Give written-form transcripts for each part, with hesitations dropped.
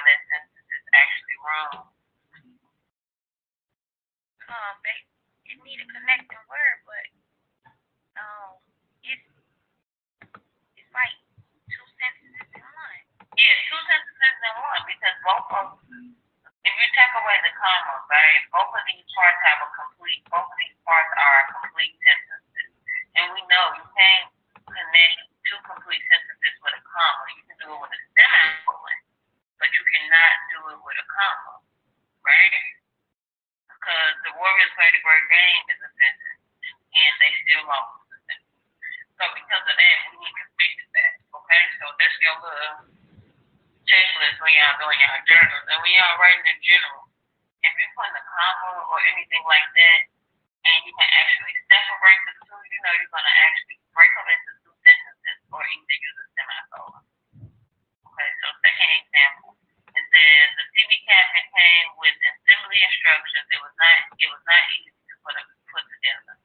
that sentence is actually wrong. It need a connecting word, but it's like two sentences in one. Yeah, two sentences in one, because both of, if you take away the comma, right, both of these parts are complete sentences. And we know you can't connect two complete sentences with a comma. You can do it with a semicolon, but you cannot do it with a comma, right? Because the Warriors played a great game is a sentence, and they still lost the sentence. So because of that, we need to fix that, okay? So that's your little checklist when y'all doing y'all journals. And when y'all writing in general, if you're putting a comma or anything like that, and you can actually separate the two, you know you're going to actually break them into two sentences or either use a semicolon. Okay, so second example. It says the TV cabinet came with assembly instructions. It was not easy to put together.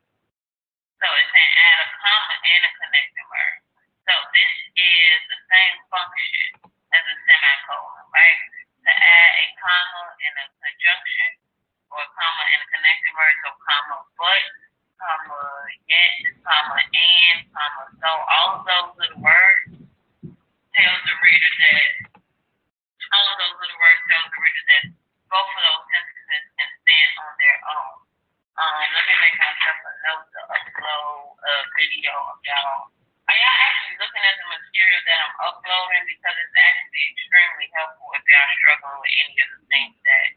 So it's saying add a comma and a connecting word. So this is the same function as a semicolon, right? To add a comma and a conjunction, or a comma and a connecting word, so comma but, comma yet, comma and, comma so. All of those little words tells the reader that both of those sentences can stand on their own. Let me make myself a note to upload a video of y'all. Are y'all actually looking at the material that I'm uploading? Because it's actually extremely helpful if y'all struggling with any of the things that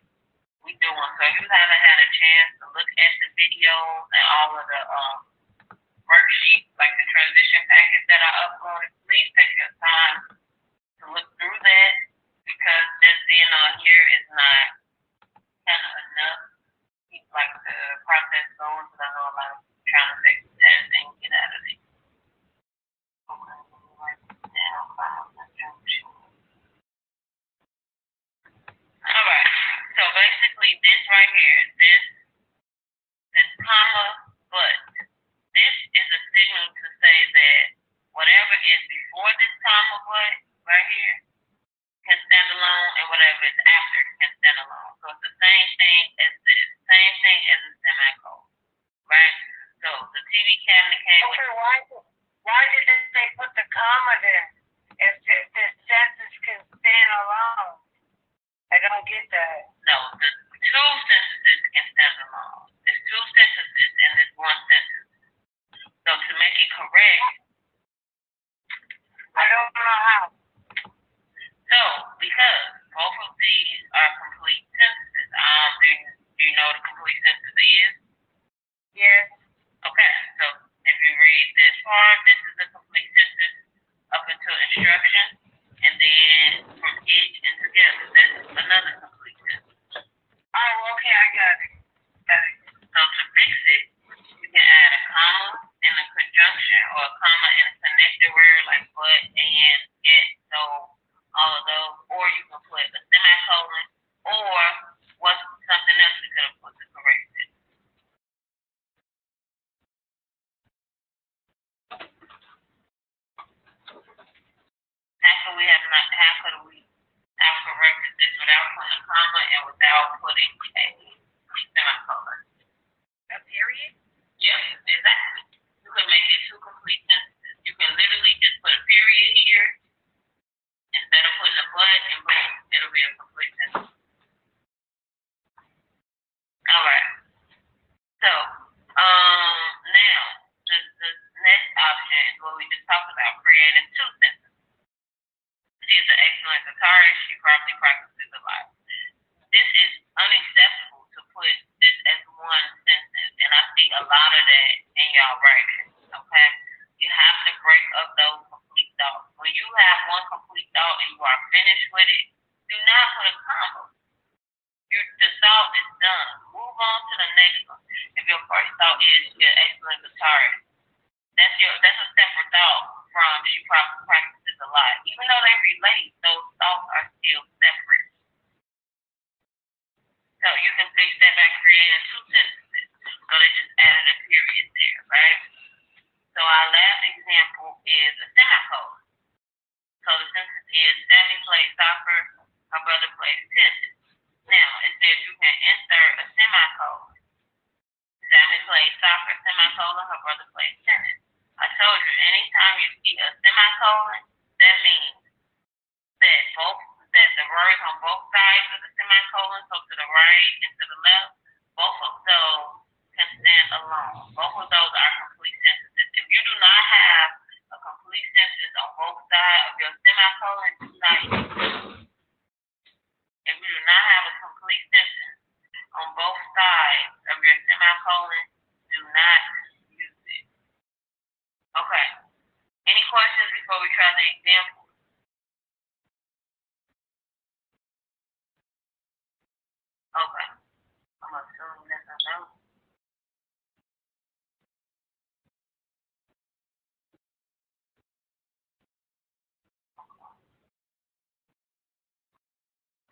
we doing. So if you haven't had a chance to look at the videos and all of the worksheets, like the transition package that I uploaded, please take your time to look through that, because just being on here is not kind of enough. Keep like the process going, because I know a lot of people trying to take the test and get out of it. Okay, let me write this down. All right. So basically, this right here, this comma but, this is a signal to say that whatever is before this comma but right here can stand alone, and whatever is after can stand alone. So it's the same thing as this, same thing as a semicolon, right? So the TV cabinet came with. Why did they put the comma there if this sentence can stand alone? I don't get that. No, the two sentences can stand alone. There's two sentences in this one sentence. So to make it correct, I don't know how. So because both of these are complete sentences, do you know what a complete sentence is? Yes. Okay, so if you read this part, this is a complete sentence up until instruction, and then from it and together, this is another complete sentence. Oh, okay, I got it. So to fix it, you can add a comma and a conjunction, or a comma and a connected word like but, and, yet, so, all of those, or you can put a semicolon, or what's something else you could have put to correct it. How could we have corrected this without putting a comma and without putting a semicolon? A period? Yep, exactly. You can make it two complete sentences. You can literally just put a period here instead of putting a but, and boom, it'll be a complete sentence. All right. So, now the next option is what we just talked about, creating two sentences. She is an excellent guitarist. She probably practices a lot. This is unacceptable to put this as one sentence, and I see a lot of that in y'all writing. Okay, you have to break up those complete thoughts. When you have one complete thought and you are finished with it, do not put a comma. The thought is done. Move on to the next one. If your first thought is you're an excellent guitarist, that's a separate thought from she probably practices a lot. Even though they relate, those thoughts are still separate. So you can fix that by creating two sentences. So they just added a period there, right? So our last example is a semicolon. So the sentence is Sammy plays soccer. Her brother right and to the left, both of those can stand alone. Both of those are complete sentences. If you do not have a complete sentence on both sides of your semicolon, do not use it. If you do not have a complete sentence on both sides of your semicolon, do not use it. Okay. Any questions before we try the example? Okay. I'm assuming that's a no.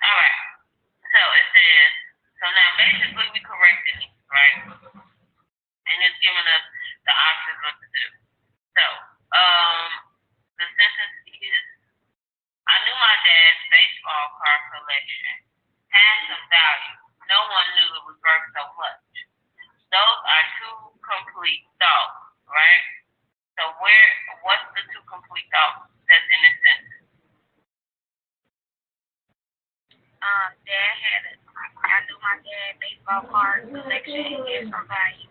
All right. So it says, so now basically we corrected it, right? And it's giving us the options what to do. So, the sentence is, I knew my dad's baseball card collection had some value. No one knew it was worth so much. Those are two complete thoughts, right? So what's the two complete thoughts that's in this sentence? I knew my dad's baseball card collection had some value.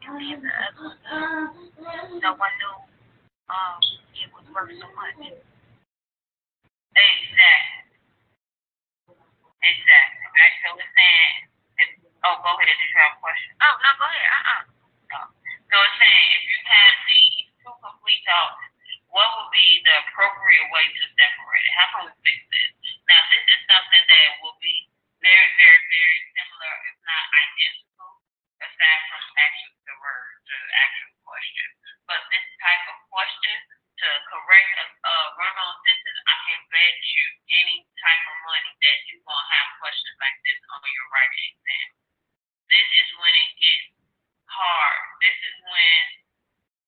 And then the other one, no one knew it was worth so much. Exactly. Right? So it's saying, go ahead. Did you have a question? Oh, no, go ahead. No. So it's saying if you have these two complete thoughts, what would be the appropriate way to separate it? How can we fix this? Now, this is something that will be very, very, very similar, if not identical, aside from the actual question. But this type of question, to correct a run-on sentence, I can bet you any type of money that you're going to have questions like this on your writing exam. This is when it gets hard. This is when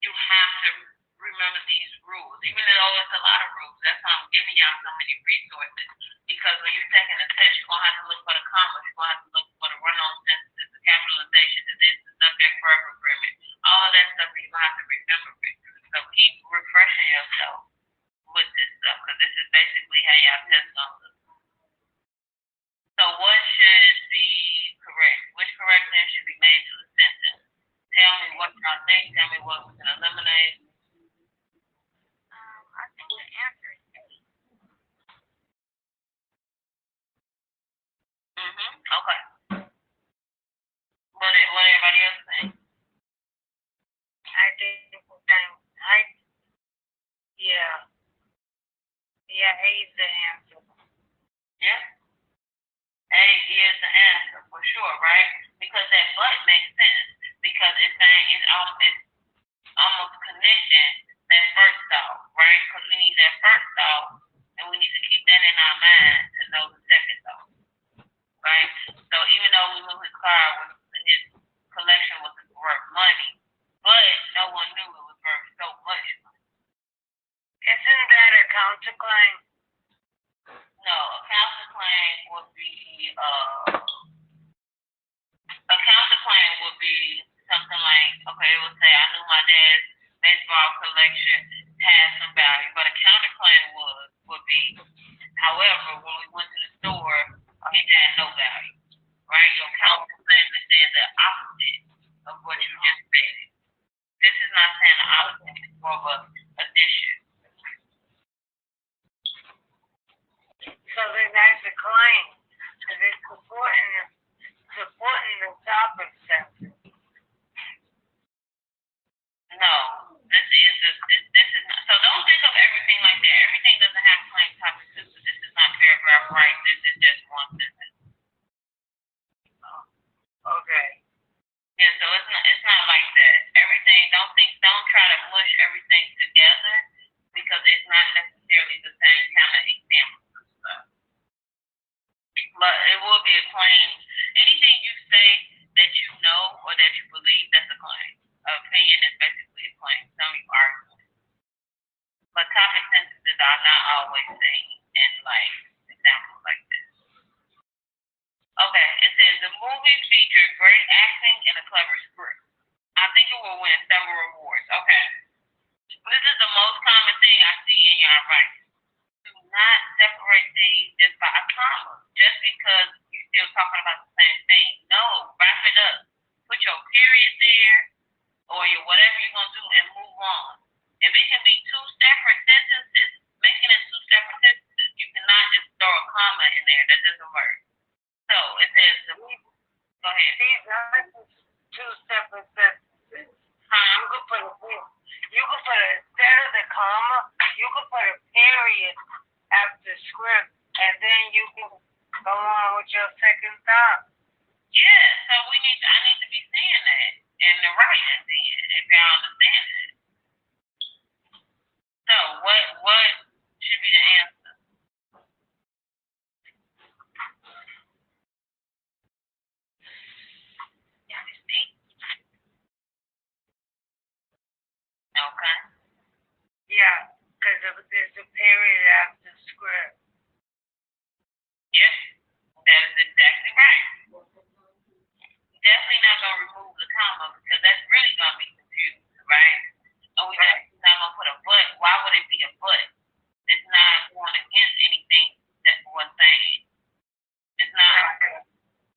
you have to remember these rules. Even though it's a lot of rules, that's why I'm giving y'all so many resources. Because when you're taking a test, you're going to have to look for the commas. You're going to have to look for the run-on sentences, the capitalization, the subject-verb agreement. All of that stuff you're going to have to remember it. So keep refreshing yourself with this stuff, because this is basically how y'all test on this. So what should be correct? Which correction should be made to the sentence? Tell me what y'all think. Tell me what we can eliminate. I think the answer is A. Okay. What everybody else think? I think yeah, A is the answer. Yeah. A is the answer for sure, right? Because that but makes sense. Because it's saying it's almost connecting that first thought, right? Because we need that first thought, and we need to keep that in our mind to know the second thought, right? So even though we knew his collection was worth money, but no one knew it was worth so much money. Isn't that a counterclaim? No, a counterclaim would be something like, okay, it would say, I knew my dad's baseball collection had some value, but a counterclaim would be, however, when we went to the store, it had no value, right? Your counterclaim is saying the opposite of what you just said. This is not saying the opposite, it's more of an addition. So then that's a claim, because it's supporting the topic sentence. No, this is not. So don't think of everything like that. Everything doesn't have claim topic sentence. This is not paragraph right. This is just one sentence. Okay. Yeah, so it's not like that. Everything, don't try to mush everything together, because it's not necessarily the same kind of examples and stuff. But it will be a claim. Anything you say that you know or that you believe, that's a claim. Opinion is basically a claim. Some you argue. But topic sentences are not always saying in like examples like this. Okay, it says the movie featured great acting and a clever script. I think it will win several awards. Okay. This is the most common thing I see in your writing. Do not separate these just by a comma. Just because you're still talking about the same your second thought. Yeah, so I need to be seeing that in the writing then, if y'all understand it. So what should be the answer? Okay. Yeah, because there's a period after script. Yes, that is exactly right. Definitely not gonna remove the comma because that's really gonna be confused, right? And we definitely not gonna put a but. Why would it be a but? It's not going against anything that was saying. It's not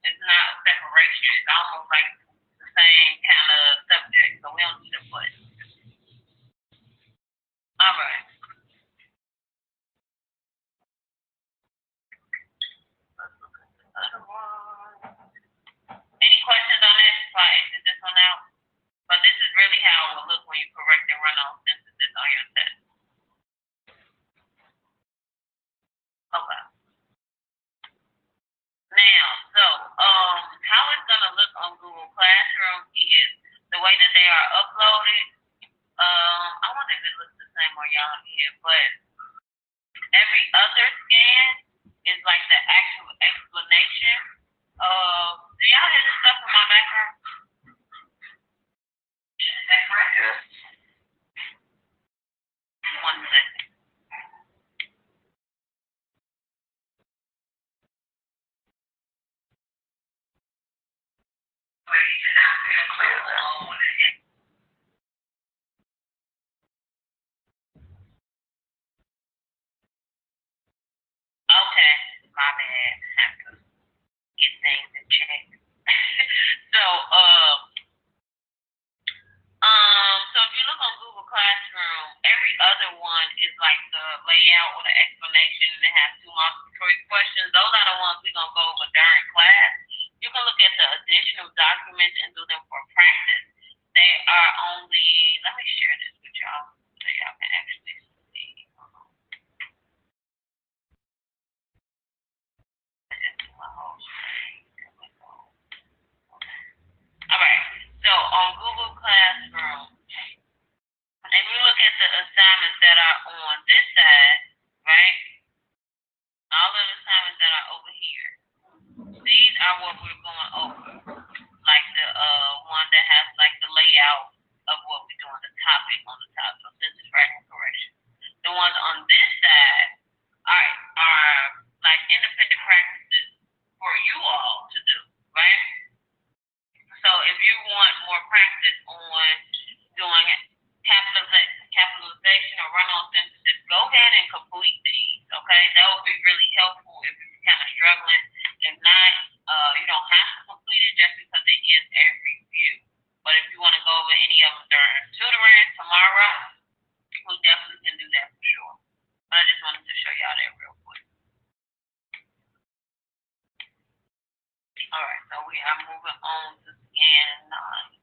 a separation. It's almost like the same kind of subject, so we don't need a but. All right. Let's look at the other one. Any questions on that before I exit this one out? But this is really how it will look when you correct and run on synthesis on your test. Okay. Now, so how it's gonna look on Google Classroom is the way that they are uploaded. I wonder if it looks the same on y'all here, but every other scan is like the actual explanation. Do y'all hear this stuff in my background? Yeah. 1 second. Okay, my bad. I have to get things in check. So if you look on Google Classroom, every other one is like the layout or the explanation, and it has 2 multiple choice questions. Those are the ones we're gonna go over during class. You can look at the additional documents and do them for practice. They are only. Let me share this with y'all so y'all can actually see. All right. So on Google Classroom, if you look at the assignments that are on this side, right? All of the assignments that are over here, these are what we're going over. Like the one that has like the layout of what we're doing, the topic on the top. So census fragment correction. The ones on this side are like independent practices for you all to do, right? So if you want more practice on doing capitalization or run-on synthesis, go ahead and complete these, okay? That would be really helpful if you're kind of struggling. If not, you don't have to complete it just because it is a review. But if you want to go over any of them during tutoring tomorrow, we definitely can do that for sure. But I just wanted to show y'all that real quick. All right, so we are moving on to scan 9.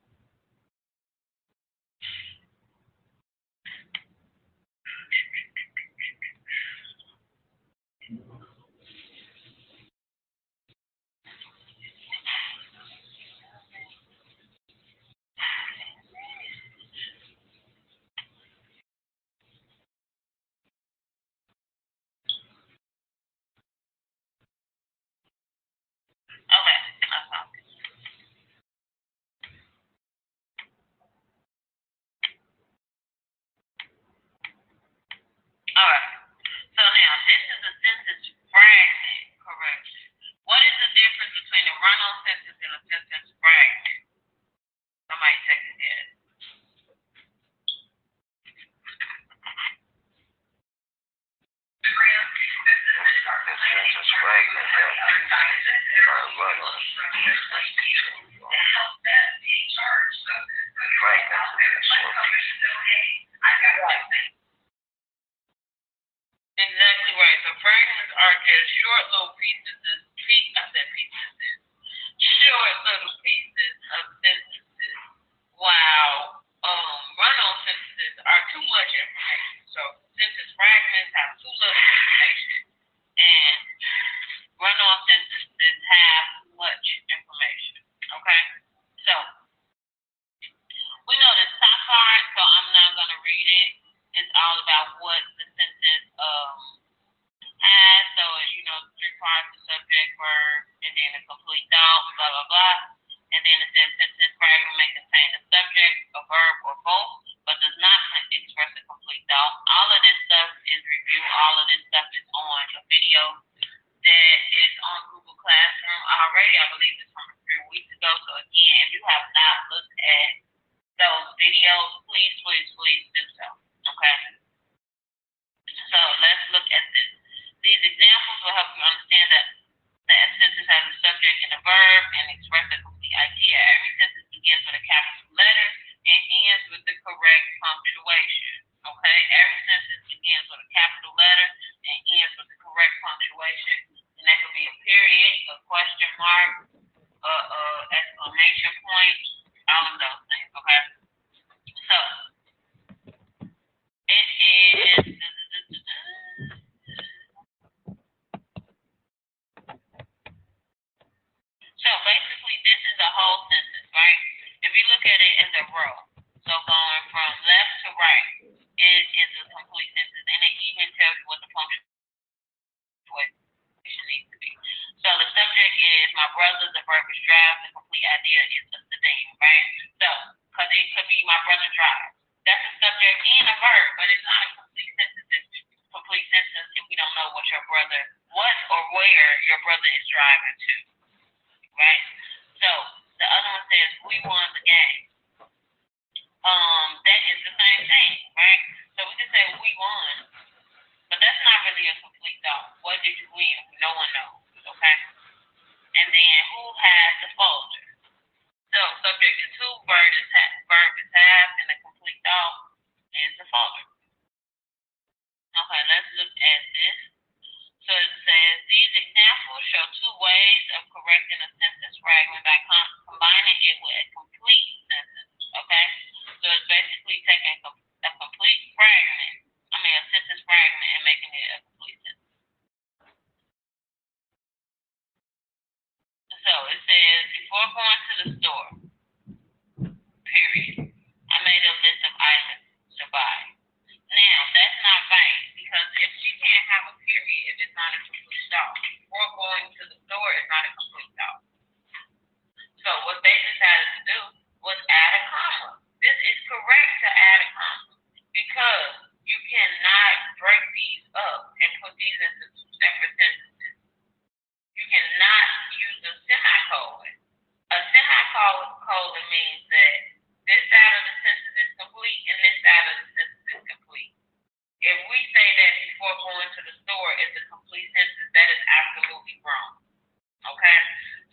Okay, I found it. All right. So now this is a census fragment correction. What is the difference between a run-on census and a census fragment? Somebody take a guess. The census fragment are run-on. Fragments are just short pieces. Exactly right. So fragments are just short little pieces. Short little pieces of sentences. While run-on sentences are too much information. So sentence fragments have too little information, and run-on sentences defines the subject, verb, and then a complete thought, blah, blah, blah. And then it says sentence fragment may contain a subject, a verb, or both, but does not express a complete thought. All of this stuff is reviewed. All of this stuff is on a video that is on Google Classroom already. I believe it's from a few weeks ago. So again, if you have not looked at those videos, please, please, please do so. Okay? So let's look at this. These examples will help you understand that a sentence has a subject and a verb and express a complete idea. Every sentence begins with a capital letter and ends with the correct punctuation. Okay? Every sentence begins with a capital letter and ends with the correct punctuation. And that could be a period, a question mark, exclamation point, all of those things. Okay? So it is. So basically, this is a whole sentence, right? If you look at it as a row, so going from left to right, it is a complete sentence, and it even tells you what the punctuation needs to be. So the subject is my brother, the verb is drive, the complete idea is a sedan, right? So, because it could be my brother drives. That's a subject and a verb, but it's not a complete sentence. It's a complete sentence if we don't know what or where your brother is driving to. Right? So the other one says we won the game. That is the same thing, right? So we can say we won, but that's not really a complete thought. What did you win? No one knows, okay? And then who has the folder? So subject is who, verb is have, and the complete thought is the folder. Okay, let's look at this. So it says, these examples show two ways of correcting a sentence fragment by combining it with a complete sentence, okay? So it's basically taking a sentence fragment and making it a complete sentence. So it says, before going to the store, period, I made a list of items to buy. Now, that's not right, because if she can't have a period, if it's not a complete thought, or going to the store is not a complete thought. So what they decided to do was add a comma. This is correct to add a comma, because you cannot break these up and put these into two separate sentences. You cannot use a semicolon. A semicolon means that this side of the sentence is complete and this side of the sentence is complete. If we say that before going to the store is a complete sentence, that is absolutely wrong. Okay?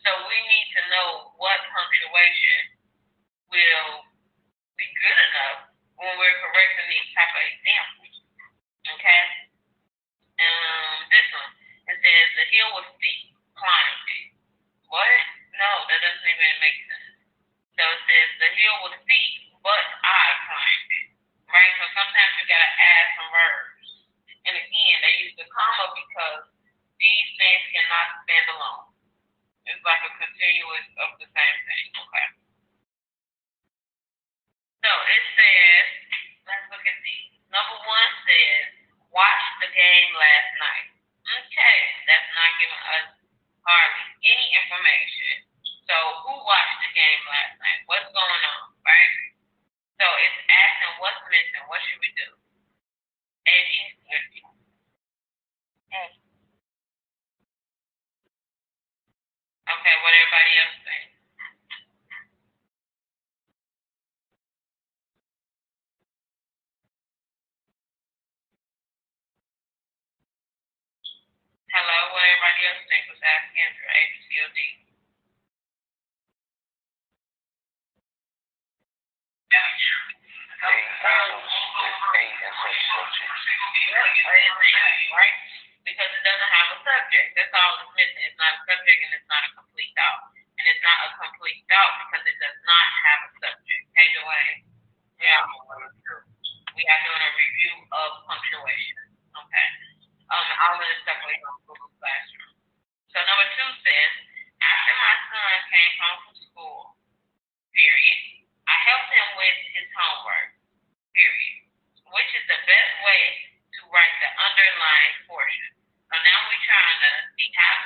So we need to know what punctuation will be good enough when we're correcting these type of examples. Okay? This one, it says the hill was steep, climbed it. What? No, that doesn't even make sense. So it says the hill was steep, but I climbed it. Right? So sometimes you gotta add some verbs. And again, they use the comma because these things cannot stand alone. It's like a continuous of the same thing. Okay. So it says, let's look at these. Number one says, watched the game last night. Okay, that's not giving us hardly any information. So who watched the game last night? What's going on, right? So it's asking what's missing. What should we do? A, B, C, or D? A. Okay, what everybody else think? Hello, what everybody else think besides Kendra? A, B, C, or D? Right? Because it doesn't have a subject. That's all it's missing. It's not a subject and it's not a complete thought. And it's not a complete thought because it does not have a subject. Hey, Dwayne? Yeah. We are doing a review of punctuation. Okay. All of this stuff is on Google Classroom. So number two says, after my son came home from school, period, I helped him with his homework, period. Which is the best way to write the underlined portion. So now we're trying to see how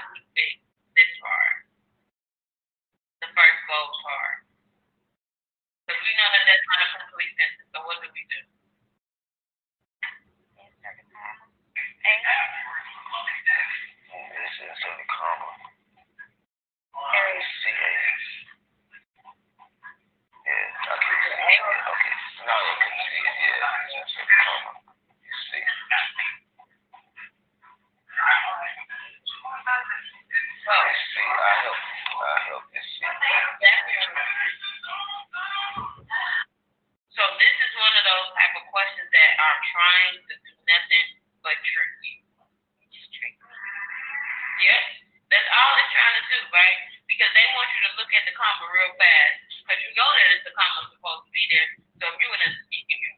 comma real fast because you know that it's the comma supposed to be there. So if you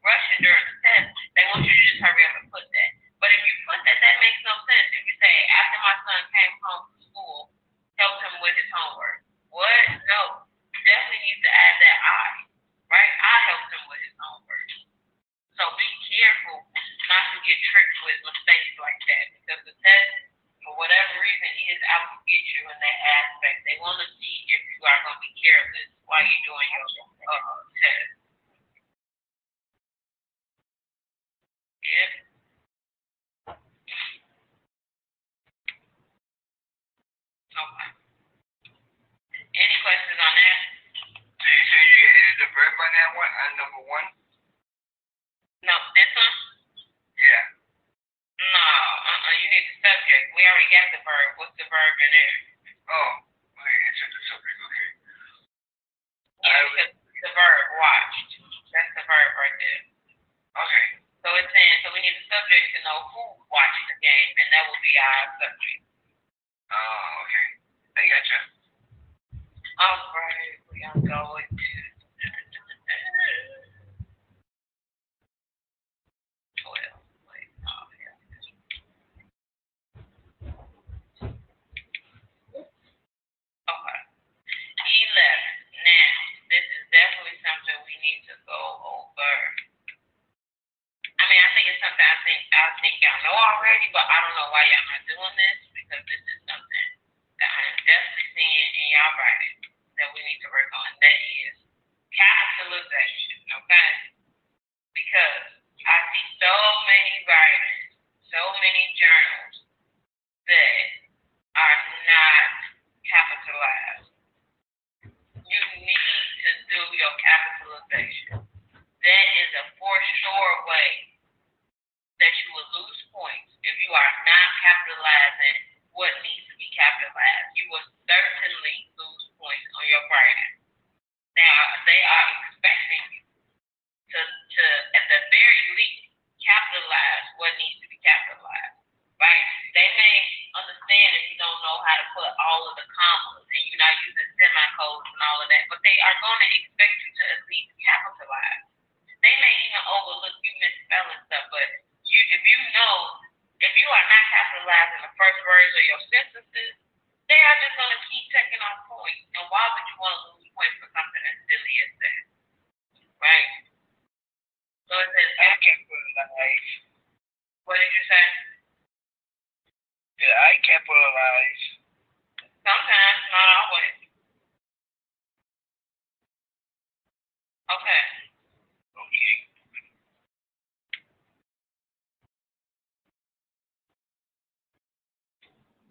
rushing during the test, they want you to just hurry up and put that. But if you put that, that makes no sense. If you say, after my son came home from school, helped him with his homework. What? No. You definitely need to add that I, right? I helped him with his homework. So be careful not to get tricked with mistakes like that because the test, for whatever reason, is out to get you in that aspect. They want to see if you are going to be careless while you're doing your test. Yep. Okay. Any questions on that? So you say you added the verb on that one, on number 1? No, this one? Yeah. No, you need the subject. We already got the verb. What's the verb in there? Oh, okay, it's the subject, okay. Yeah, because the verb, watched. That's the verb right there. Okay. So it's saying, so we need the subject to know who watched the game, and that will be our subject. Oh, okay. I gotcha. All right, we are going to 12. Wait, oh, yeah. Okay. 11. Now, this is definitely something we need to go over. I mean, I think it's something I think y'all know already, but I don't know why y'all not doing this because this is something that I am definitely seeing in y'all writing that we need to work on. That is capitalization, okay? Because I see so many writers, so many journals that are not capitalized. You need to do your capitalization. That is a for sure way that you will lose points if you are not capitalizing what needs to be capitalized. You will certainly lose points on your writing. Now, they are expecting you to at the very least, capitalize what needs to be capitalized, right? They may understand if you don't know how to put all of the commas and you're not using semicolons and all of that, but they are going to expect you to at least capitalize. They may even overlook you misspelling stuff, but if you are not capitalizing the first words of your sentences, they are just going to keep taking off points. And why would you want to lose points for something as silly as that? Right? So it says, I capitalize. what did you say? Yeah, I capitalize. Sometimes, not always. Okay. Okay.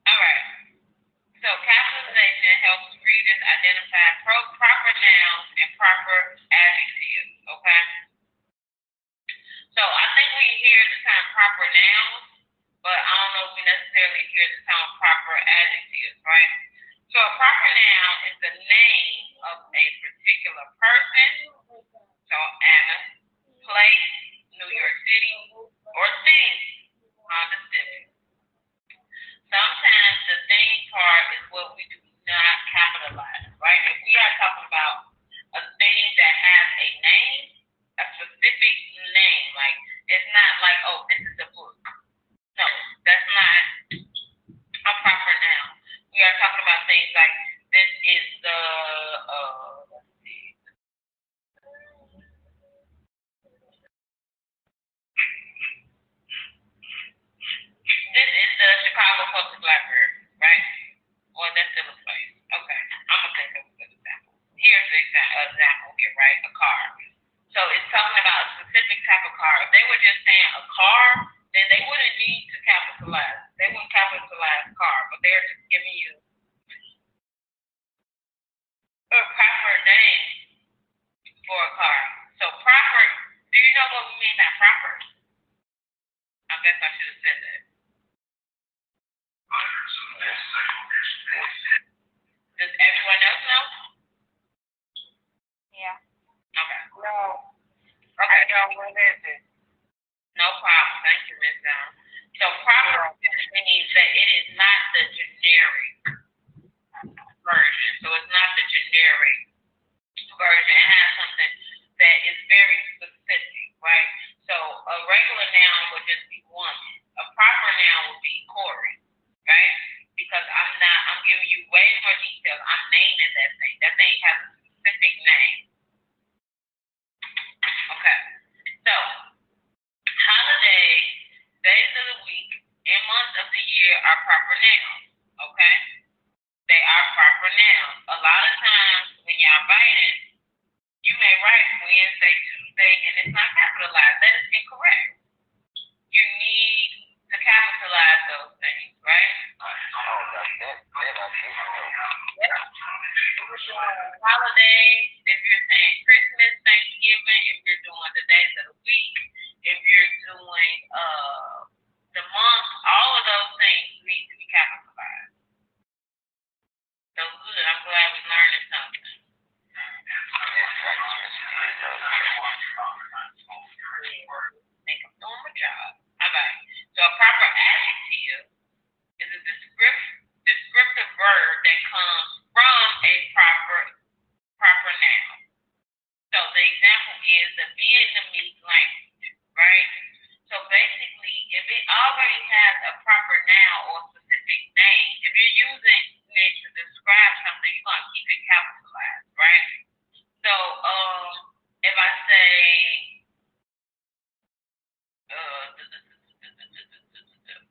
All right. So capitalization helps readers identify proper nouns and proper adjectives, okay? So I think we hear the term proper nouns, but I don't know if we necessarily hear the term proper adjectives, right? So a proper noun is the name of a particular person, so Anna, place, New York City, or thing, Honda Civic. Sometimes the thing part is what we do not capitalize, right? If we are talking about a thing that has a name, a specific name, like it's not like, oh, this is a book. No, that's not proper nouns, okay? They are proper nouns. A lot of times when y'all writing, you may write Wednesday, Tuesday, and it's not capitalized. That is incorrect. You need to capitalize those things, right? Holidays, if you're saying Christmas, Thanksgiving, if you're doing the days of the week, if you're doing the month, all of those things need to be capitalized. So good. I'm glad we're learning something. Think I'm doing my job. All right. So a proper adjective is a descriptive verb that comes from a proper noun. So the example is the Vietnamese language, right? So basically, if it already has a proper noun or specific name, if you're using it to describe something, you're going to keep it capitalized, right? So if I say,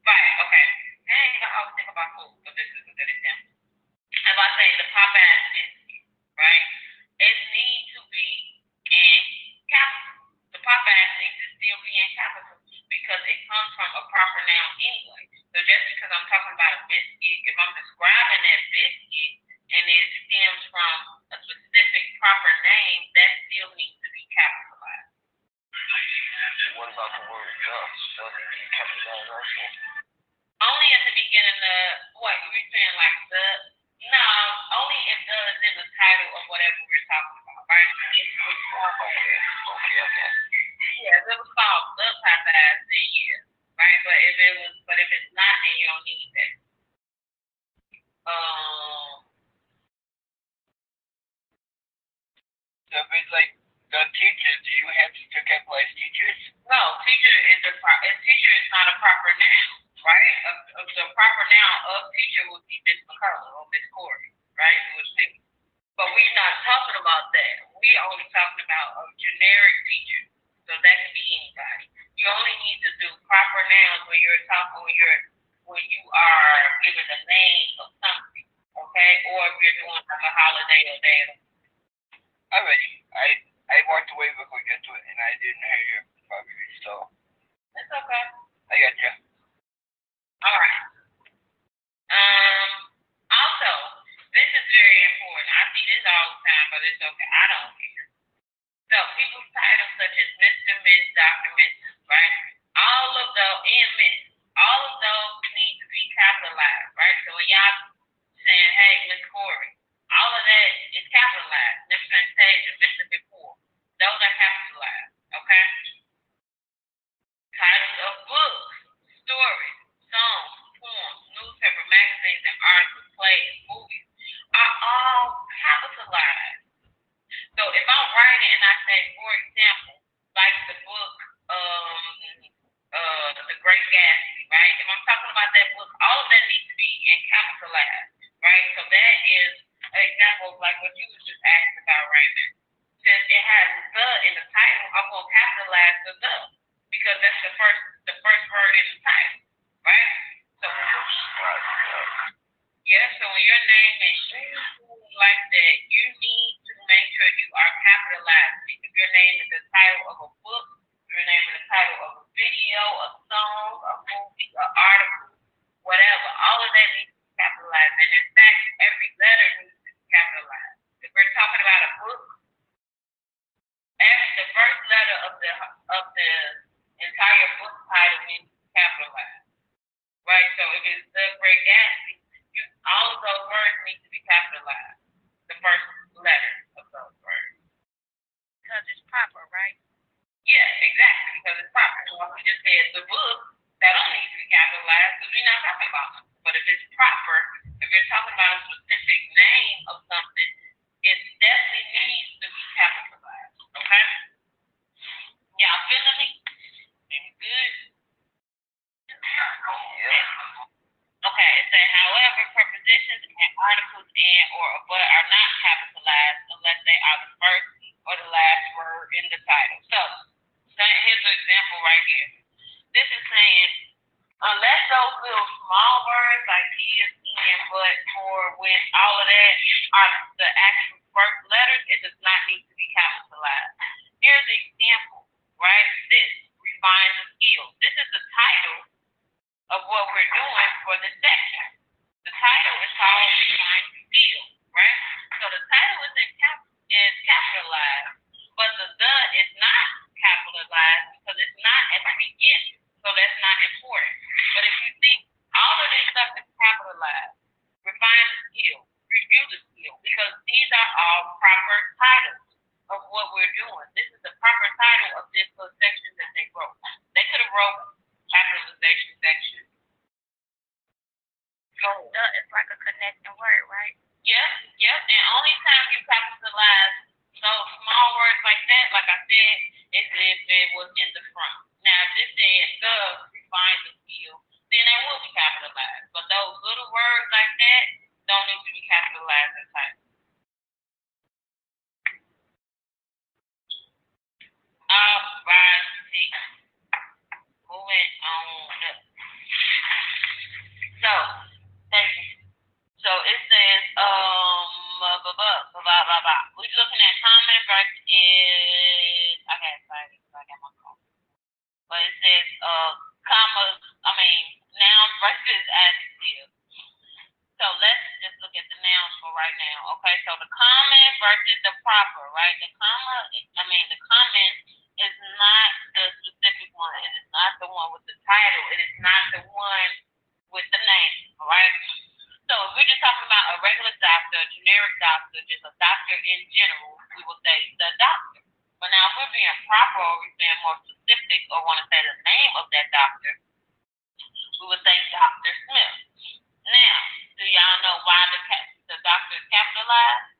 right, okay. Dang, I always think about food, but this is a good example. If I say the Popeyes biscuit, right? It needs to be in capital. The Popeyes needs to still be in capital because it comes from a proper noun anyway. So just because I'm talking about a biscuit, if I'm describing that biscuit and it stems from a specific proper name, that still needs to be capitalized. What about the word thus? Does it need capitalized also? Only at the beginning of what you were saying, like the no, only if the is in the title of whatever we're talking about, right? Okay. Yeah, if it was called the Popeyes, then yeah, right? But if it's not, then you don't need that. So if it's like the teachers, do you have to capitalize teachers? No, teacher is not a proper noun, right? The proper noun of teacher would be Miss McCullough or Miss Corey, right? But we're not talking about that. We're only talking about a generic teacher, so that can be anybody. You only need to do proper nouns when you are giving the name of something, okay? Or if you're doing like a holiday or day. Alrighty. I walked away before we got to it, and I didn't hear you properly, so. That's okay. I got you. All right. Also, this is very important. I see this all the time, but it's okay. I don't care. So, people's titles such as Mr., Miss, Dr., Mrs., right? All of those, and Miss, all of those need to be capitalized, right? So, when y'all saying, hey, Miss Corey, all of that is capitalized. Miss Fantasia, Mr. Before. Those are capitalized, okay? Titles of books, stories, songs, poems, newspaper, magazines, and articles, plays, movies are all capitalized. So if I'm writing and I say, for example, like the book, The Great Gatsby, right? If I'm talking about that book, all of that needs to be in capitalized, right? So that is an example of like what you was just asking about right now. Since it has the in the title, I'm gonna capitalize the because that's the first word in the title, right? So so when you're naming anything like that, you need to make sure you are capitalizing. If you're naming the title of a book, if you're naming the title of a video, a song, a movie, an article, whatever, all of that needs to be capitalized. And in fact, every letter needs to be capitalized. If we're talking about a book, the first letter of the entire book title needs to be capitalized, right? So if it's The Great Gatsby, all of those words need to be capitalized. The first letter of those words. Because it's proper, right? Yeah, exactly, because it's proper. So if we just said the book, that don't need to be capitalized because we're not talking about it. But if it's proper, if you're talking about a specific name of something, it definitely needs to be capitalized. Okay? Y'all feeling me? Feeling good? Okay, it said, however, prepositions and articles in or but are not capitalized unless they are the first or the last word in the title. So here's an example right here. This is saying Unless those little small words like is, in, but, for, with, all of that are the actual first letters, it does not need to be capitalized. Here's the example, right? This, refine the skills. This is the title of what we're doing for this section. The title is called refine the skills, right? So the title is capitalized, but the is not capitalized because it's not at the beginning. So that's not important. But if you think all of this stuff is capitalized, refine the skill, review the skill, because these are all proper titles of what we're doing. This is the proper title of this little section that they wrote. They could have wrote capitalization section. So it's like a connecting word, right? Yep. And only time you capitalize those small words like that, like I said, is if it was in the front. Now, if this said the refine the skill, then that will be capitalized. But those little words like that don't need to be capitalized as title. All right, moving on up. So, thank you. So it says, we're looking at common versus, okay, sorry, I got my phone. But it says, nouns versus adjectives. So let's just look at the nouns for right now. Okay, so the common versus the proper, right? The common is not the specific one. It is not the one with the title. It is not the one with the name, all right? So if we're just talking about a regular doctor, a generic doctor, just a doctor in general, we will say the doctor. But now if we're being proper or we're being more specific or want to say the name of that doctor, we would say Dr. Smith. Now, do y'all know why the doctor is capitalized?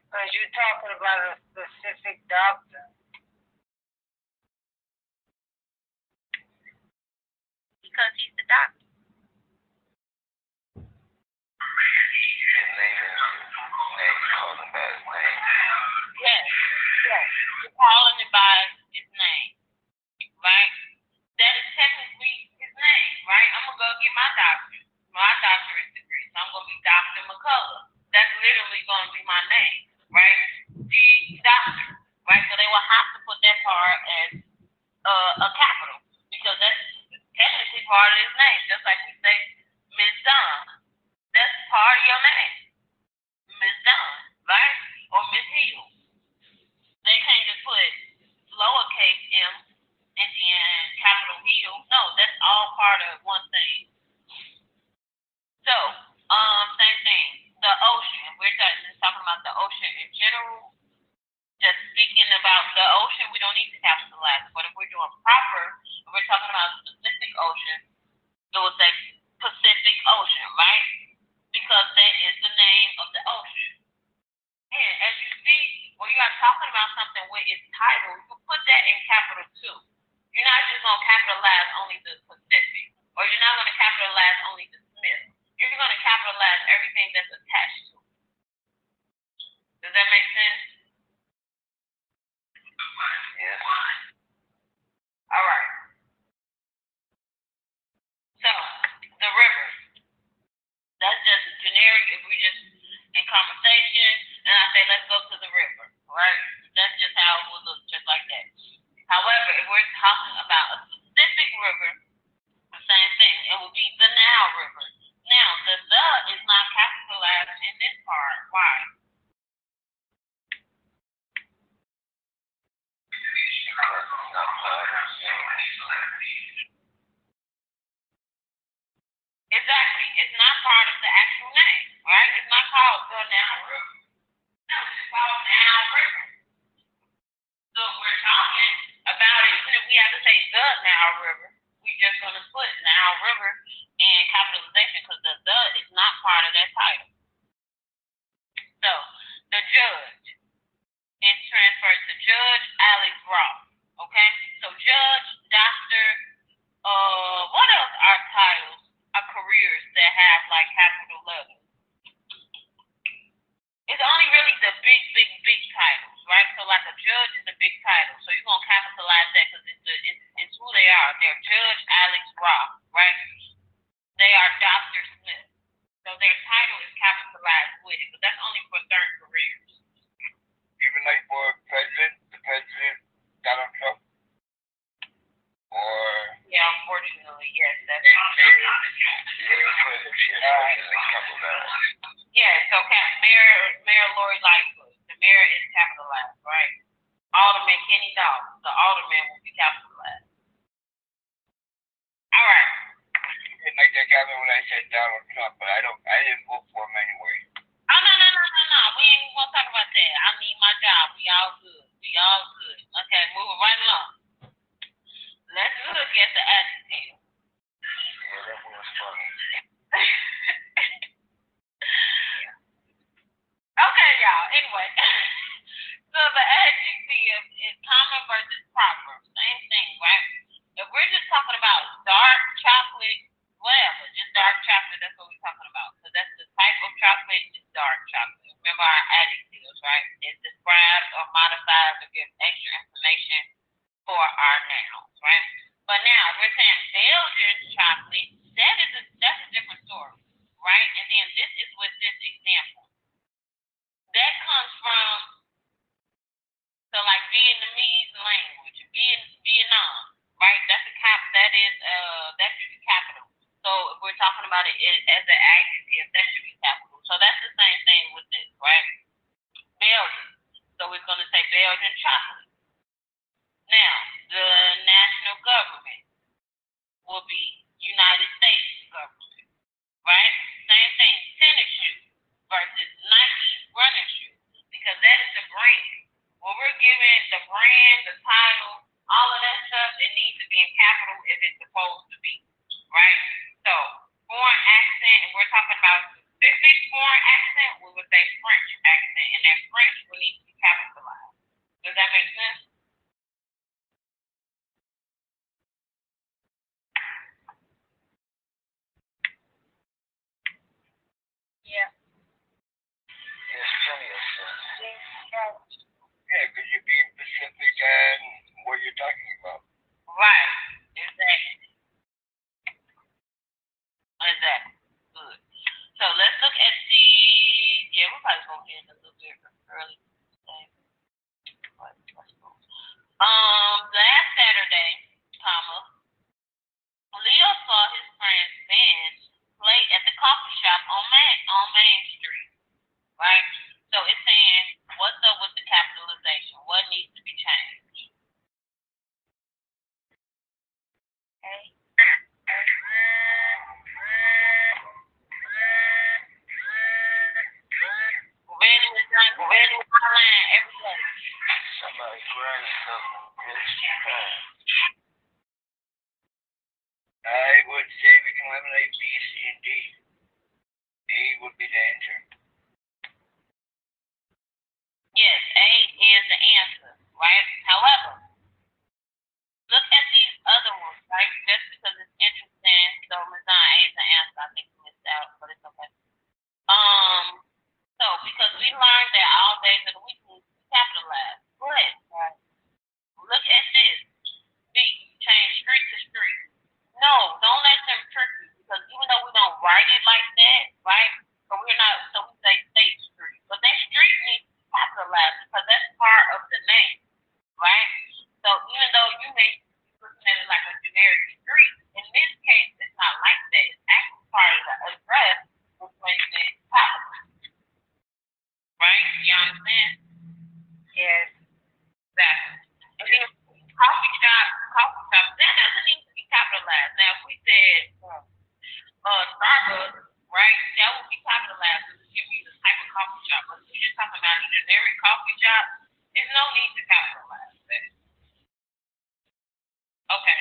Because you're talking about a specific doctor. Because he's the doctor. Yes. You're calling it by his name, right? That is technically his name, right? I'm going to go get my doctorate degree. So I'm going to be Dr. McCullough. That's literally going to be my name, right? The doctor, right? So they will have to put that part as a capital because that's technically part of his name. Just like we say Miss Dunn. That's part of your name. Miss Dunn, right? Or Miss Hill. They can't just put lowercase m and then capital Hill. No, that's all part of one thing. So, same thing. The ocean. We're talking about the ocean in general. Just speaking about the ocean, we don't need to capitalize. But if we're doing proper, if we're talking about a specific ocean, it will say Pacific Ocean, right? Because that is the name of the ocean. And as you see, when you are talking about something with its title, you put that in capital too. You're not just going to capitalize only the Pacific, or you're not going to capitalize only the Smith. You're going to capitalize everything that's attached to it. Does that make sense? Yes. All right. So, the river. That's just generic if we just in conversation and I say, let's go to the river, right? That's just how it will look, just like that. However, if we're talking about a specific river, the same thing. It will be the Nile River. Now, the is not capitalized in this part. Why? Exactly. It's not part of the actual name, right? It's not called the Nile River. No, it's called Nile River. So if we're talking about it, even if we have to say the Nile River, we're just going to put Nile River in capitalization because the is not part of that title. So, the judge is transferred to Judge Alex Ross. Okay? So, judge, doctor, what else are titles, are careers that have like capital letters? It's only really the big titles, right? So, like a judge is a there. Judge Alex Roth, right? They are Dr. Smith. So their title is capitalized with it, but that's only for certain careers. Even like for the president, Donald Trump? Or... Yeah, unfortunately, yes. That's yeah, so Mayor Lori Lightfoot, the mayor is capitalized, right? Alderman Kenny Dawes, the alderman will be capitalized. All right. Didn't like that guy when I said Donald Trump, but I didn't vote for him anyway. Oh, no. We ain't even gonna talk about that. I need my job. We all good. Okay, moving right along. Let's look at the adjective. Yeah, that was funny. Okay, y'all. Anyway. So the adjective is common versus proper. Same thing, right? If we're just talking about dark chocolate, whatever, just dark chocolate, that's what we're talking about. So that's the type of chocolate, is dark chocolate. Remember our adjectives, right? It describes or modifies or gives extra information for our nouns, right? But now, if we're saying Belgian chocolate, that's a different story, right? And then this is with this example. That comes from, so like Vietnamese language, Vietnam, right? That should be capital. So if we're talking about it as an adjective, that should be capital. So that's the same thing with this, right? Belgian. So we're going to say Belgian chocolate. Now, the national government will be United States government, right? Same thing, tennis shoe versus Nike running shoe, because that is the brand. When we're giving the brand, the title, all of that stuff, it needs to be in capital if it's supposed to be, right? So, foreign accent, if we're talking about specific foreign accent, we would say French accent, and that French will need to be capitalized. Does that make sense? Yeah. Yes, plenty of sense. Yeah, because you're being specific on what you're talking about. Right. Exactly. Good. So let's look at the, we're probably going to end a little bit early today. Last Saturday, Leo saw his friend Ben play at the coffee shop on Main Street, right? So it's saying, what's up with the capitalization? What needs to be changed? Okay. Really online every day. Somebody grinding something really fast. I would say we can eliminate B, C, and D. A would be the answer. Yes, A is the answer, right? However, look at these other ones, right? Just because it's interesting, so Ms. A is the answer. I think we missed out, but it's okay. So because we learned that all days of the week we capitalize. Go ahead. Right. Look at this. B, change street to street. No, don't let them trick you, because even though we don't write it like that, right? But we're not, so we say State Street. But that street needs to be capitalized because that's part of the name, right? So even though you may be looking at it like a generic street, in this case, it's not like that. It's actually part of the address, which makes it capital. Right? You understand? Yes. Exactly. And then coffee shop, that doesn't need to be capitalized. Now, if we said Starbucks, right, that would be capitalized to give you the type of coffee shop. But if you're just talking about a generic coffee shop, there's no need to capitalize that. Okay.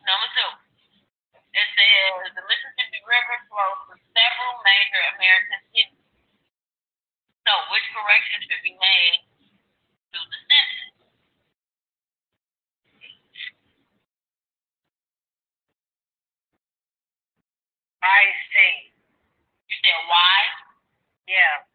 Number 2. It says the Mississippi River flows through several major American cities. So, which correction should be made to the sentence? I see. You said why? Yeah.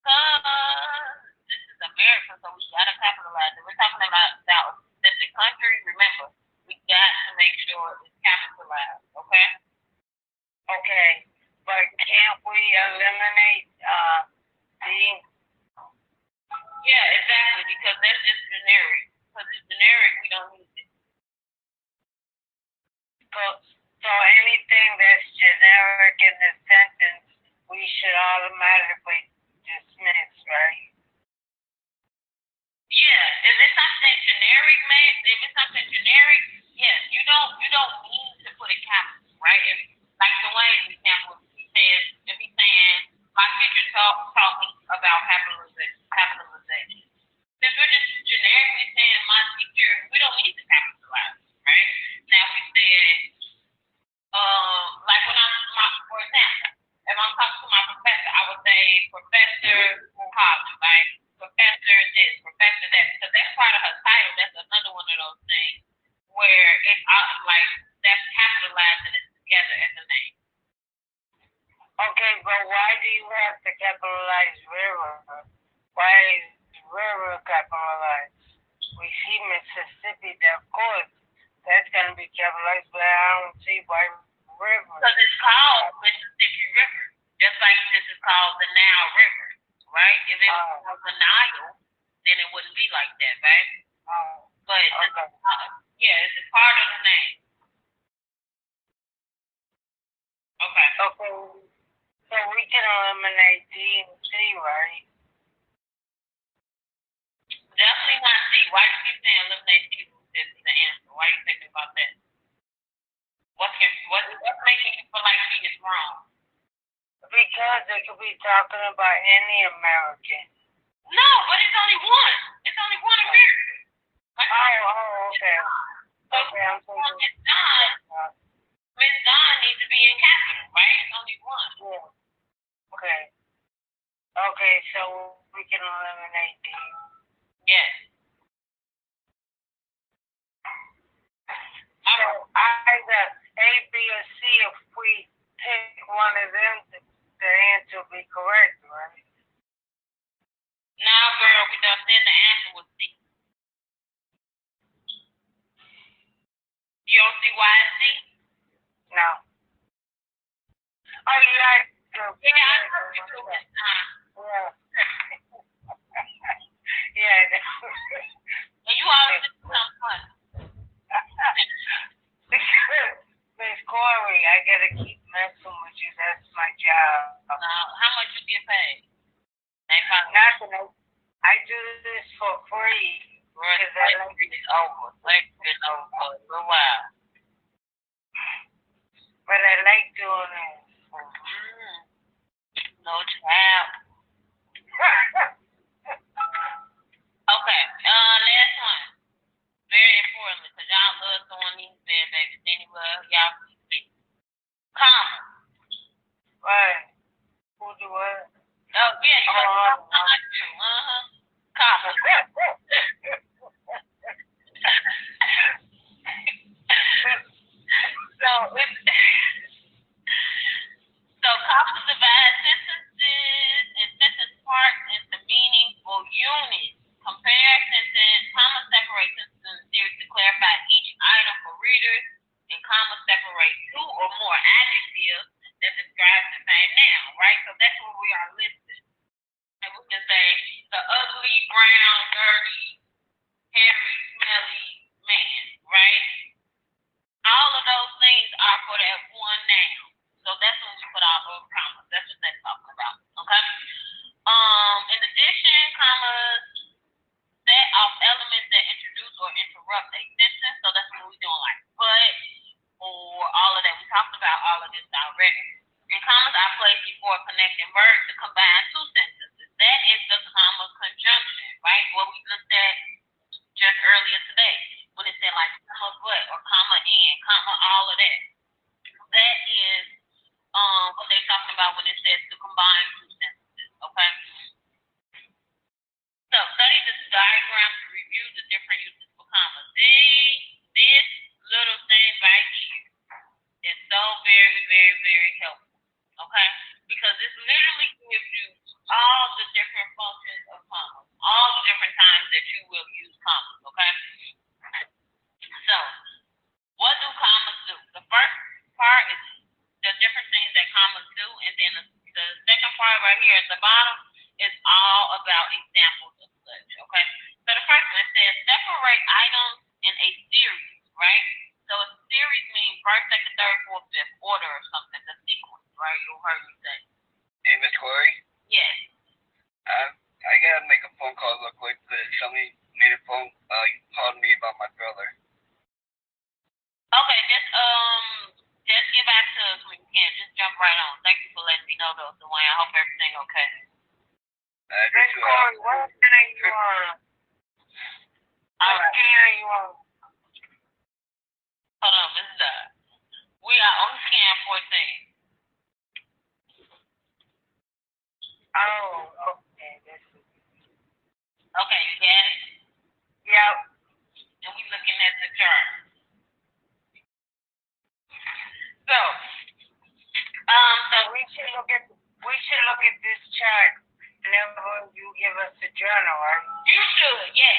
Because this is America, so we gotta capitalize capitalized. If we're talking about a specific country, remember, we got to make sure it's capitalized, okay? Okay, but can't we eliminate the? Yeah, exactly, because that's just generic. Because it's generic, we don't need it. So anything that's generic in the sentence, we should automatically dismiss, right? Yeah, if it's something generic, man, if it's something generic, yes, you don't need to put a capital, right? If, like Dwayne's example, if he's saying my teacher taught me about capitalization. If we're just generically saying my teacher, we don't need to capitalize, right? Now if we said, like when for example, if I'm talking to my professor, I would say Professor Muhammad, right? Professor this, Professor that, because that's part of her title. That's another one of those things where it's like that's capitalized and it's together as a name. Okay, but why do you have to capitalize river? Why is river capitalized? We see Mississippi, of course, that's going to be capitalized, but I don't see why river. Because it's called Mississippi River, just like this is called the Nile River, right? If it was called the Nile, then it wouldn't be like that, right? But yeah, it's a part of the name. Okay. Okay. So we can eliminate D and C, right? Definitely not C. Why do you keep saying eliminate C is the answer? Why are you thinking about that? What's making you feel like C is wrong? Because it could be talking about any American. No, but it's only one. It's only one American. Okay. Okay, I'm thinking. Miss Dawn needs to be in capital, right? It's only one. Yeah. Okay. Okay, so we can eliminate D. Yes. So either A, B, or C, if we pick one of them, the answer will be correct, right? Now, girl, we done said the answer was C. You don't see why it's C? No. Oh, yeah. Yeah, I know you do this time. Yeah. Yeah. And you always do something fun. Miss Corey, I gotta keep messing with you. That's my job. How much you get paid? Nothing. I do this for free. Because I like it's over. Like it's over for a little while. But I like doing it. No child. Okay. Last one. Very importantly, because y'all love throwing these bad babies anywhere y'all can speak. Comma. What? Who do what? Oh, yeah, you know comma. So commas divide sentences and sentence parts into meaningful units. Compare sentence, comma separate sentences in series to clarify each item for readers, and comma separate two or more adjectives that describe the same noun, right? So that's what we are listing. And we can say the ugly, brown, dirty, hairy, smelly man, right? All of those things are for that one noun. So that's when we put our little commas. That's what that's talking about. Okay? In addition, commas set off elements that introduce or interrupt a sentence. So that's what we're doing, like but or all of that. We talked about all of this already. And commas are placed before connecting verbs to combine two sentences. That is the comma conjunction, right? What we looked at just earlier today when it said like summer on? Hold on, Miss Doug. We are on scan 14. Oh, okay. Okay, you got it? Yep. And we looking at the chart. So we should look at this chart whenever you give us the journal, right? you should, yes.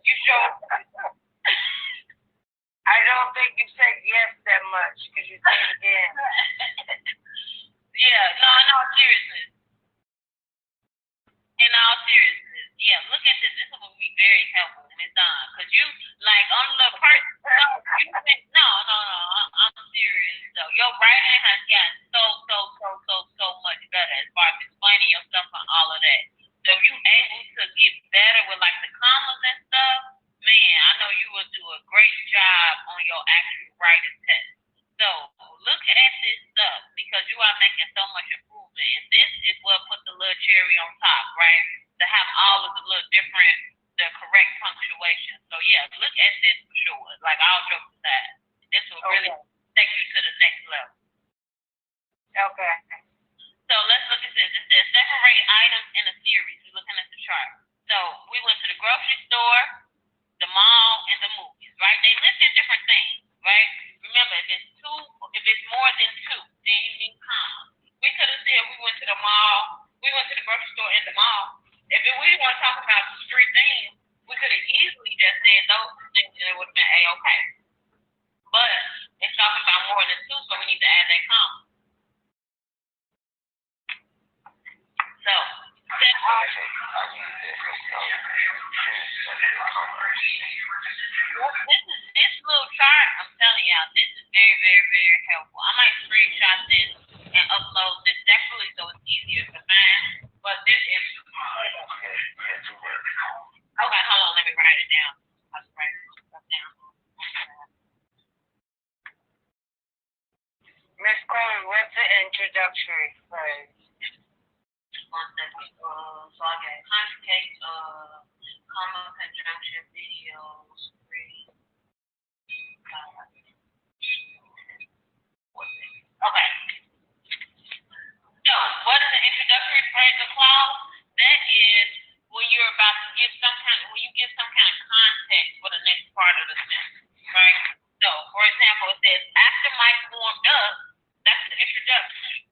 You sure? I don't think you said yes that much because you said it again. Yeah, no, in all seriousness. Yeah, look at this. This will be very helpful, Miss Don, because you, like, on the first, I'm serious, though. Your writing has gotten so much better as far as explaining yourself and all of that. So if you able to get better with, like, the commas and stuff, man, I know you will do a great job on your actual writing test. So look at this stuff because you are making so much improvement. And this is what puts the little cherry on top, right? To have all of the little the correct punctuation. So yeah, look at this for sure. Like all jokes aside, this will really take you to the next level. Okay. So let's look at this. It says separate items in a series. We're looking at the chart. So we went to the grocery store, the mall, and the movies, right? They listed different things, right? Remember, if it's more than two, then you need commas. We could have said we went to the mall, we went to the grocery store and the mall. If we want to talk about the three things, we could have easily just said those things and it would have been A-okay. But it's talking about more than two, so we need to add that comma. So, this little chart, I'm telling y'all, this is very, very, very helpful. I might screenshot this and upload this separately so it's easier to find. But this is okay, hold on, let me write it down. I'll write this stuff down. Miss Coleman, what's the introductory phrase? 1 second. So I got conjugate, comma, conjunction, videos, okay. So, what is the introductory phrase or clause? That is when you're about to give when you give some kind of context for the next part of the sentence, right? So, for example, it says, after Mike warmed up, that's the introduction.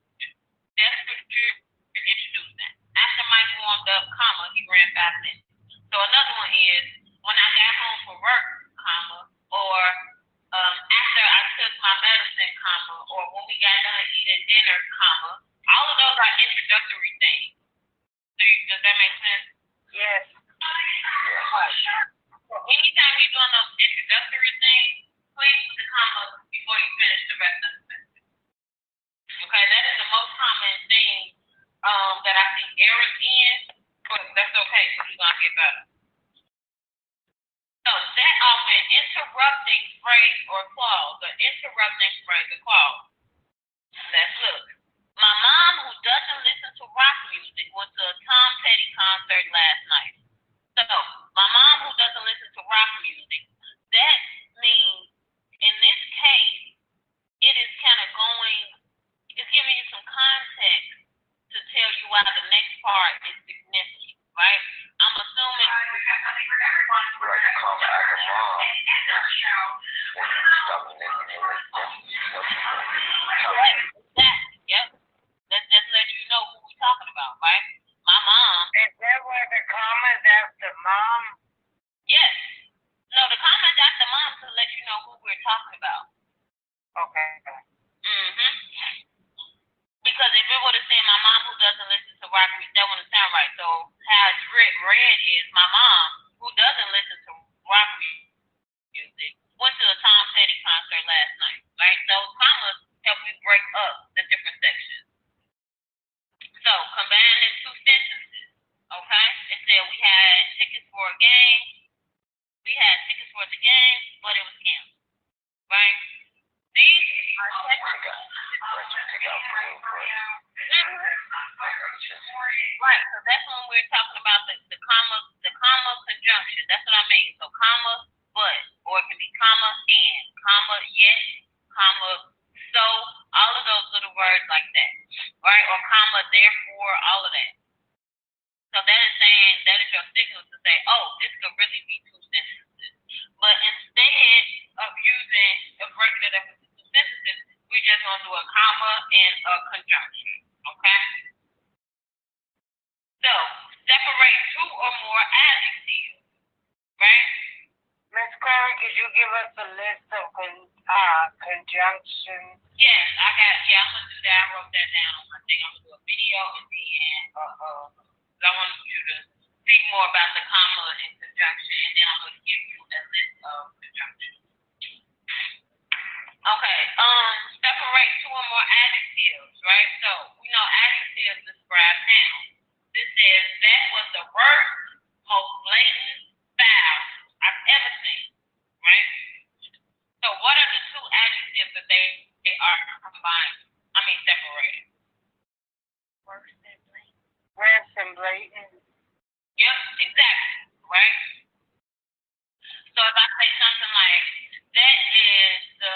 That's what you're introducing. After Mike warmed up, comma, he ran 5 minutes. So, another one is, when I got home from work, comma, or after I took my medicine, comma, or when we got done eating dinner, comma. All of those are introductory things. Does that make sense? Yes. So anytime you're doing those introductory things, please put the comma before you finish the rest of the sentence. Okay, that is the most common thing that I see errors in, but that's okay because you're going to get better. So that often interrupting phrase or clause, the interrupting phrase or clause. Let's look. My mom, who doesn't listen to rock music, went to a Tom Petty concert last night. So, my mom, who doesn't listen to rock music, that means, in this case, it is kind of it's giving you some context to tell you why the next part is significant, right? I'm assuming. Yep. That's just letting you know who we're talking about, right? My mom. Is that where the comma's after mom? Yes. No, the comma's after mom to let you know who we're talking about. Okay. Because if it would have said my mom who doesn't listen to rock music, that wouldn't sound right. So how it's read is my mom who doesn't listen to rock music went to a Tom Petty concert last night, right? Those commas help you break up the different sections. So, combining 2 sentences, okay? It said we had tickets for a game. We had tickets for the game, but it was canceled, right? These are right, so that's when we're talking about the comma your signal to say, oh, this could really be two sentences. But instead of using breaking it up into two sentences, we just gonna do a comma and a conjunction. Okay? So separate two or more adjectives, right? Miss Corey, could you give us a list of conjunctions? Yes, I'm gonna do that. I wrote that down on my thing. I'm gonna do a video and then I want you to see more about the comma and conjunction, and then I'm gonna give you a list of conjunctions. Okay, separate two or more adjectives, right? So we know adjectives describe nouns. This says that was the worst, most blatant foul I've ever seen, right? So what are the two adjectives that they are combined? Separated. Worse than blatant. Worse than blatant. Yep, exactly, right? So if I say something like, that is the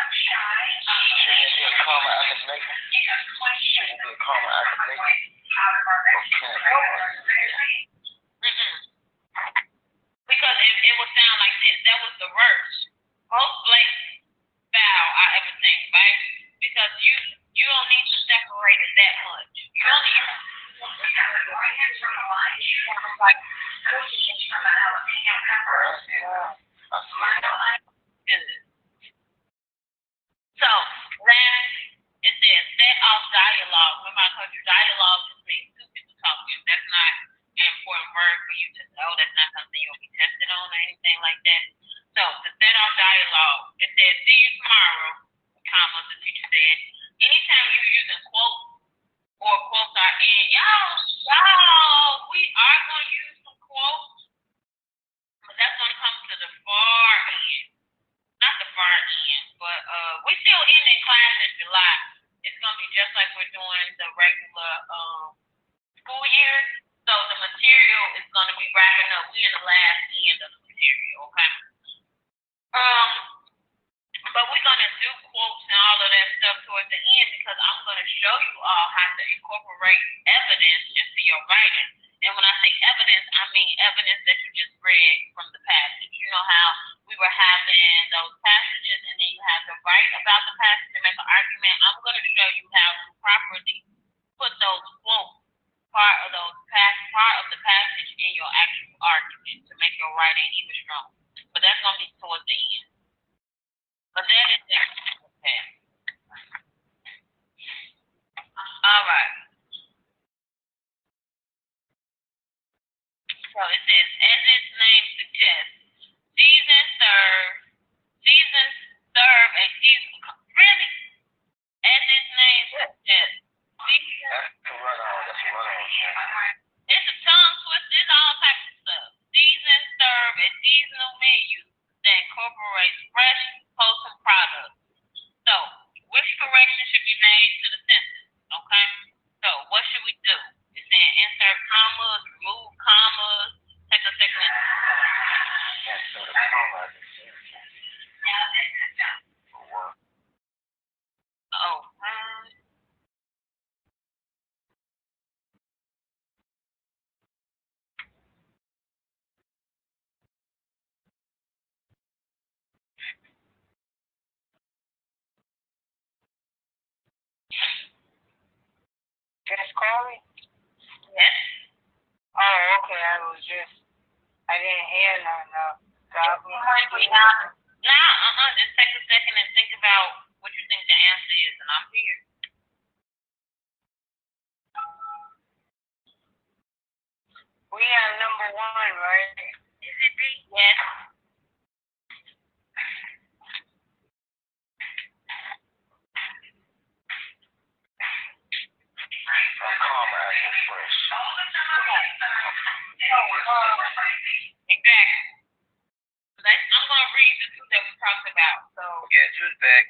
shouldn't it be a comma after blatant? Shouldn't it be a comma after blatant? Because it would sound like this. That was the worst, most blatant foul I ever seen, right? Because you don't need to separate it that much. You only So last it says set off dialogue. Remember I told you dialogue just means two people talking. That's not an important word for you to know. That's not something you'll be tested on or anything like that. So to set off dialogue, it says see you tomorrow, comma, the teacher said. Anytime you're using quotes or quotes are in, y'all, we are going to use some quotes, but that's going to come to the far end. Not the far end, but we still in class in July. It's going to be just like we're doing the regular school year. So the material is going to be wrapping up. We in the last end of the material, okay? But we're going to do quotes and all of that stuff towards the end because I'm going to show you all how to incorporate evidence into your writing. And when I say evidence, I mean evidence that you just read from the passage. You know how we were having those passages and then you have to write about the passage and make an argument. I'm going to show you how to properly put those quotes, part of the passage in your actual argument to make your writing even stronger. But that's going to be towards the end. But that is it. Okay. All right. So it says, as its name suggests, seasons serve a season. Really? As its name suggests, seasons. That's a run-on. It's a tongue twister. It's all types of stuff. Seasons serve a seasonal menu that incorporates fresh, wholesome products. So, which correction should be made to the sentence? Okay? So, what should we do? It's saying insert commas, remove commas, take a second. Insert a comma. Oh. Miss Corey? Yes? Oh, okay. I didn't hear nothing. Just take a second and think about what you think the answer is, and I'm here. We are number 1, right? Is it D? Yes. A comma after fresh. Exactly. I'm going to read the two that we talked about. So. Yeah, Drew's back.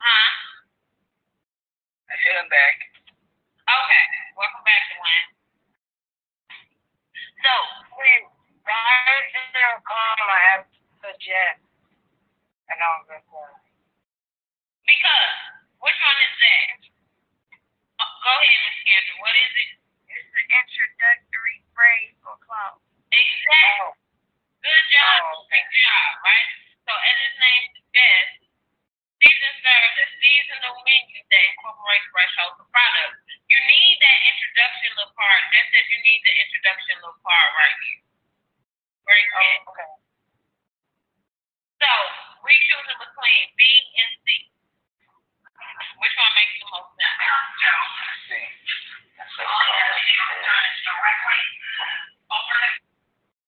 Huh? I said I'm back. Okay. Welcome back, Dwayne. So. Wait, why is there a comma after suggest? And all that stuff? Because, which one is that? Go ahead, Ms. Kendra. What is it? Exactly. Good job. Big job, right? So as his name suggests, season serves a seasonal menu that incorporates fresh wholesome products. You need that introduction little part, just as you need the introduction little part right here. Right there. Okay. So we choosing between B and C. Which one makes the most sense? C.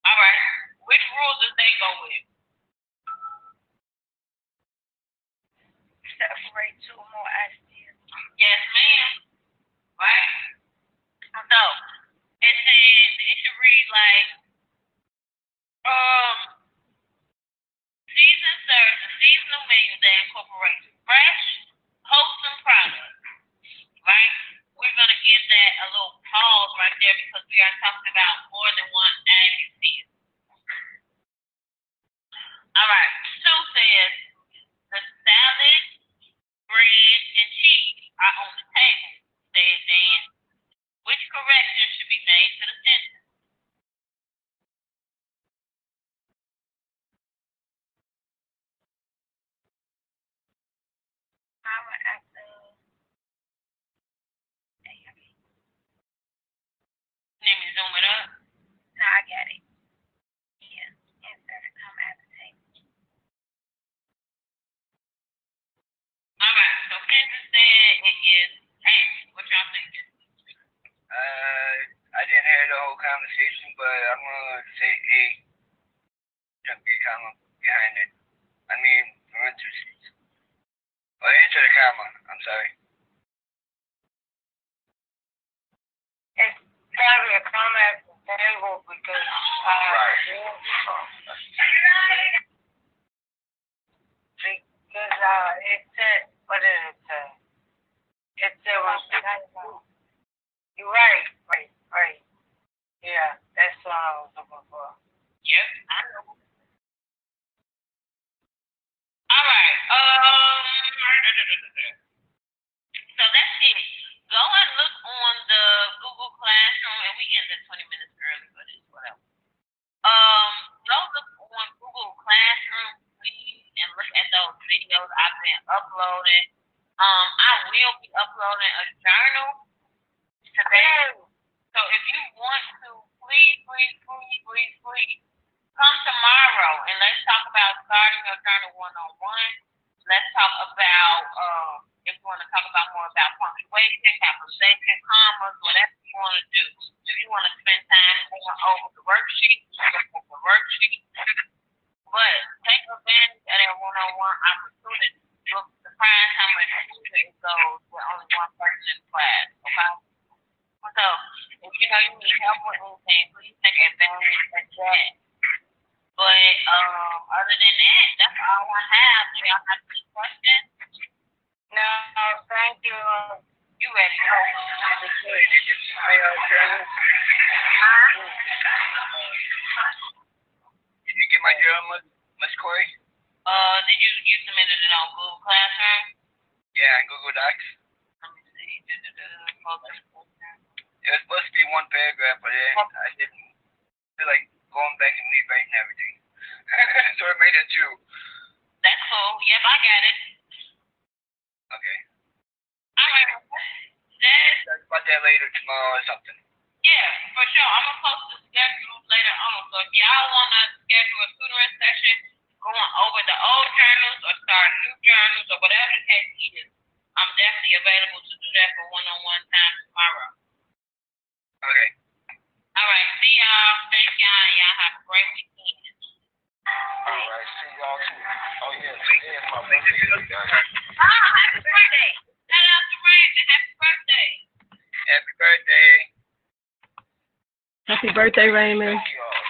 All right. Which rule does they go with? Separate two or more ideas. Yes, ma'am. Right? So it says it should read like season serves a seasonal menu that incorporates fresh, wholesome products. Right? We're gonna give that a little pause right there because we are talking about more than one adjective. All right. 2 says the salad, bread, and cheese are on the table, said Dan. Which correction should be made to the sentence? I would have to. Need me to zoom it up? No, I get it. Yeah. Insert a comma at the table. All right. So Kendra said it is A. What y'all thinking? I didn't hear the whole conversation, but I'm gonna say A. Don't be comma behind it. I mean, parentheses. Or into the comma. I'm sorry. It's gotta be a comma at the table because because it said, what did it say? It said you're right. Yeah, that's what I was looking for. Yep, I know. All right. So that's it. Go and look on the Google Classroom, and we ended 20 minutes early, but it's whatever. Go look on Google Classroom, please, and look at those videos I've been uploading. I will be uploading a journal today. So if you want to, please come tomorrow and let's talk about starting your journal one-on-one. Let's talk about if you want to talk about more about punctuation, capitalization, commas, whatever you want to do. If you want to spend time going over the worksheet, over the worksheet. But take advantage of that one-on-one opportunity. You'll be surprised how much smoother it goes with only one person in class. Okay? So if you know you need help with anything, please take advantage of that. But other than that, that's all I have. Do y'all have any questions? No, thank you. You ready to go? Did you see my journal? Did you get my journal, Miss Corey? Did you submitted it on Google Classroom? Yeah, on Google Docs. Let me see. It was supposed to be one paragraph, but I didn't feel like going back and rewriting everything. So I made it 2. That's cool. Yep, I got it. Okay. All right. Talk about that later tomorrow or something. Yeah, for sure. I'm going to post the schedule later on. So if y'all want to schedule a tutoring session, going over the old journals or start new journals or whatever the case is, I'm definitely available to do that for one-on-one time tomorrow. Okay. All right. See y'all. Thank y'all. And y'all have a great weekend. All right. See y'all too. Oh, yeah. Today is my birthday. Happy birthday. Shout out to Brandon. Happy birthday. Happy birthday. Happy birthday, Raymond. Thank you all.